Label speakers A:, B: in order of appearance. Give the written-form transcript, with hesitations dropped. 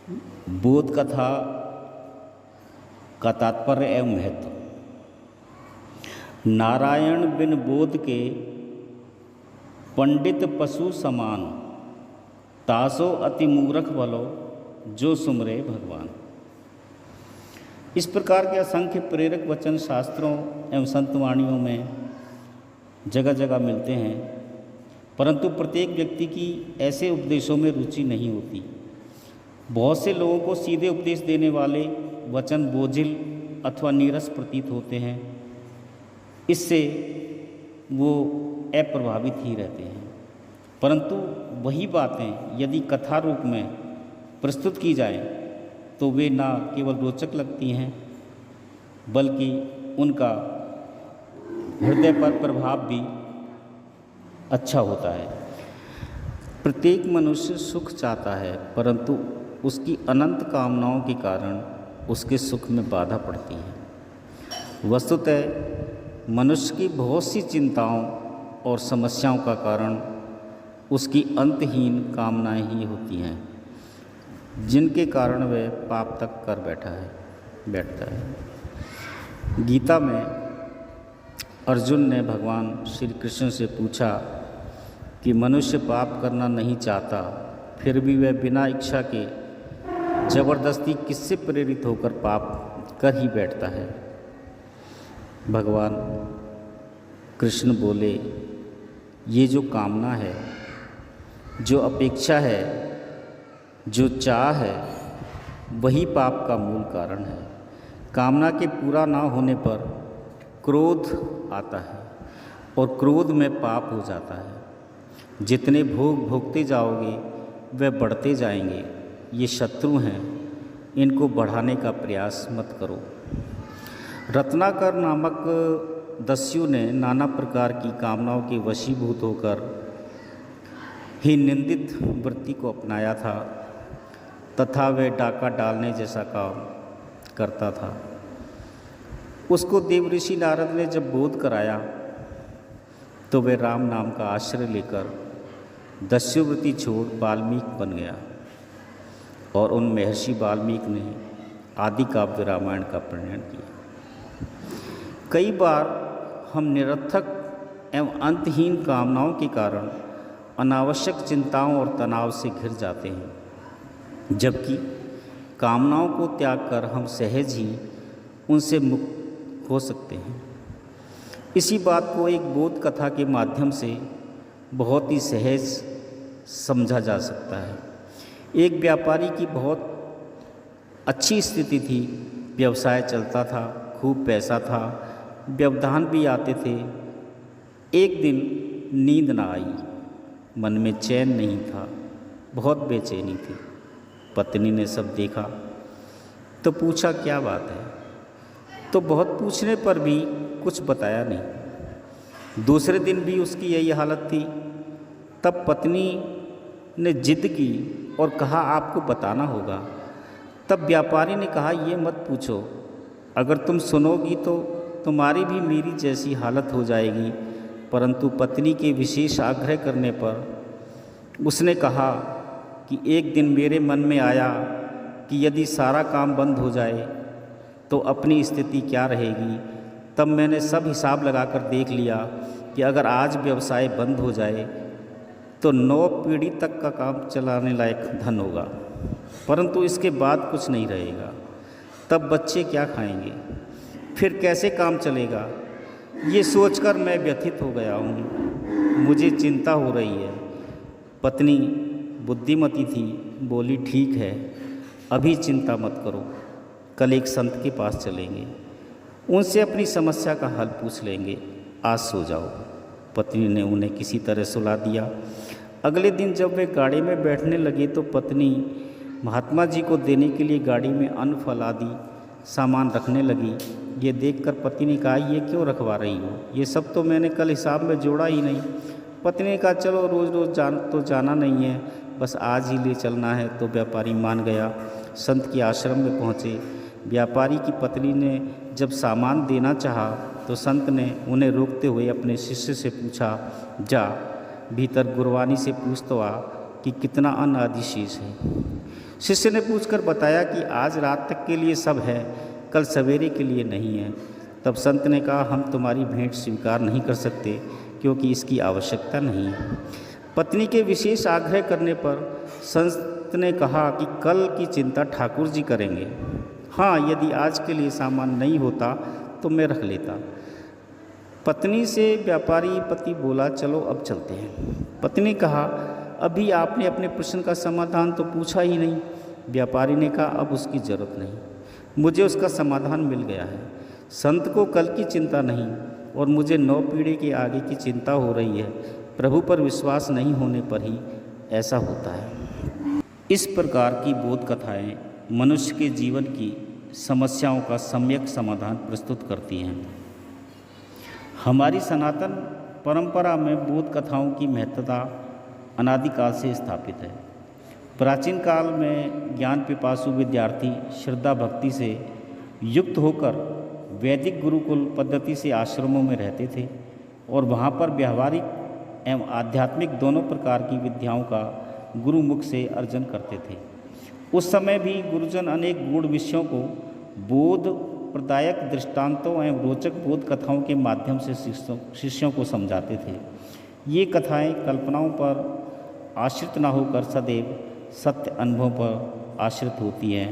A: बोध कथा का तात्पर्य एवं महत्व। नारायण बिन बोध के पंडित पशु समान, तासो अति मूर्ख भलो जो सुमरे भगवान। इस प्रकार के असंख्य प्रेरक वचन शास्त्रों एवं संतवाणियों में जगह जगह मिलते हैं, परंतु प्रत्येक व्यक्ति की ऐसे उपदेशों में रुचि नहीं होती। बहुत से लोगों को सीधे उपदेश देने वाले वचन बोझिल अथवा नीरस प्रतीत होते हैं, इससे वो अप्रभावित ही रहते हैं। परंतु वही बातें यदि कथा रूप में प्रस्तुत की जाएं, तो वे ना केवल रोचक लगती हैं, बल्कि उनका हृदय पर प्रभाव भी अच्छा होता है। प्रत्येक मनुष्य सुख चाहता है, परंतु उसकी अनंत कामनाओं के कारण उसके सुख में बाधा पड़ती है। वस्तुतः मनुष्य की बहुत सी चिंताओं और समस्याओं का कारण उसकी अंतहीन कामनाएं ही होती हैं, जिनके कारण वह पाप तक कर बैठता है। गीता में अर्जुन ने भगवान श्री कृष्ण से पूछा कि मनुष्य पाप करना नहीं चाहता, फिर भी वह बिना इच्छा के जबरदस्ती किससे प्रेरित होकर पाप कर ही बैठता है। भगवान कृष्ण बोले, ये जो कामना है, जो अपेक्षा है, जो चाह है, वही पाप का मूल कारण है। कामना के पूरा ना होने पर क्रोध आता है और क्रोध में पाप हो जाता है। जितने भोग भोगते जाओगे वह बढ़ते जाएंगे। ये शत्रु हैं, इनको बढ़ाने का प्रयास मत करो। रत्नाकर नामक दस्यु ने नाना प्रकार की कामनाओं के वशीभूत होकर ही निंदित वृत्ति को अपनाया था तथा वह डाका डालने जैसा काम करता था। उसको देवऋषि नारद ने जब बोध कराया, तो वह राम नाम का आश्रय लेकर दस्युवृत्ति छोड़ वाल्मीकि बन गया और उन महर्षि वाल्मीकि ने आदि काव्य रामायण का प्रणयन किया। कई बार हम निरर्थक एवं अंतहीन कामनाओं के कारण अनावश्यक चिंताओं और तनाव से घिर जाते हैं, जबकि कामनाओं को त्याग कर हम सहज ही उनसे मुक्त हो सकते हैं। इसी बात को एक बोध कथा के माध्यम से बहुत ही सहज समझा जा सकता है। एक व्यापारी की बहुत अच्छी स्थिति थी, व्यवसाय चलता था, खूब पैसा था, व्यवधान भी आते थे। एक दिन नींद ना आई, मन में चैन नहीं था, बहुत बेचैनी थी। पत्नी ने सब देखा तो पूछा, क्या बात है? तो बहुत पूछने पर भी कुछ बताया नहीं। दूसरे दिन भी उसकी यही हालत थी। तब पत्नी ने जिद की और कहा, आपको बताना होगा। तब व्यापारी ने कहा, ये मत पूछो, अगर तुम सुनोगी तो तुम्हारी भी मेरी जैसी हालत हो जाएगी। परंतु पत्नी के विशेष आग्रह करने पर उसने कहा कि एक दिन मेरे मन में आया कि यदि सारा काम बंद हो जाए तो अपनी स्थिति क्या रहेगी। तब मैंने सब हिसाब लगाकर देख लिया कि अगर आज व्यवसाय बंद हो जाए तो 9 पीढ़ी तक का काम चलाने लायक धन होगा, परंतु इसके बाद कुछ नहीं रहेगा। तब बच्चे क्या खाएंगे, फिर कैसे काम चलेगा? ये सोचकर मैं व्यथित हो गया हूँ, मुझे चिंता हो रही है। पत्नी बुद्धिमती थी, बोली, ठीक है, अभी चिंता मत करो, कल एक संत के पास चलेंगे, उनसे अपनी समस्या का हल पूछ लेंगे, आज सो जाओ। पत्नी ने उन्हें किसी तरह सुला दिया। अगले दिन जब वे गाड़ी में बैठने लगे तो पत्नी महात्मा जी को देने के लिए गाड़ी में अन्न फल आदि सामान रखने लगी। ये देखकर पति ने कहा, ये क्यों रखवा रही हो? ये सब तो मैंने कल हिसाब में जोड़ा ही नहीं। पत्नी ने कहा, चलो रोज़ रोज़ जाना नहीं है, बस आज ही ले चलना है। तो व्यापारी मान गया। संत के आश्रम में पहुँचे। व्यापारी की पत्नी ने जब सामान देना चाहा तो संत ने उन्हें रोकते हुए अपने शिष्य से पूछा, जा भीतर गुरबानी से पूछ तो आ कि कितना अन्न आदि शेष है। शिष्य ने पूछकर बताया कि आज रात तक के लिए सब है, कल सवेरे के लिए नहीं है। तब संत ने कहा, हम तुम्हारी भेंट स्वीकार नहीं कर सकते, क्योंकि इसकी आवश्यकता नहीं है। पत्नी के विशेष आग्रह करने पर संत ने कहा कि कल की चिंता ठाकुर जी करेंगे। हाँ, यदि आज के लिए सामान नहीं होता तो मैं रख लेता। पत्नी से व्यापारी पति बोला, चलो अब चलते हैं। पत्नी कहा, अभी आपने अपने प्रश्न का समाधान तो पूछा ही नहीं। व्यापारी ने कहा, अब उसकी ज़रूरत नहीं, मुझे उसका समाधान मिल गया है। संत को कल की चिंता नहीं और मुझे 9 पीढ़ी के आगे की चिंता हो रही है। प्रभु पर विश्वास नहीं होने पर ही ऐसा होता है। इस प्रकार की बोध कथाएँ मनुष्य के जीवन की समस्याओं का सम्यक समाधान प्रस्तुत करती हैं। हमारी सनातन परंपरा में बोध कथाओं की महत्ता अनादिकाल से स्थापित है। प्राचीन काल में ज्ञान पिपासु विद्यार्थी श्रद्धा भक्ति से युक्त होकर वैदिक गुरुकुल पद्धति से आश्रमों में रहते थे और वहाँ पर व्यावहारिक एवं आध्यात्मिक दोनों प्रकार की विद्याओं का गुरुमुख से अर्जन करते थे। उस समय भी गुरुजन अनेक गूढ़ विषयों को बोध प्रदायक दृष्टांतों एवं रोचक बोध कथाओं के माध्यम से शिष्यों को समझाते थे। ये कथाएं कल्पनाओं पर आश्रित न होकर सदैव सत्य अनुभव पर आश्रित होती हैं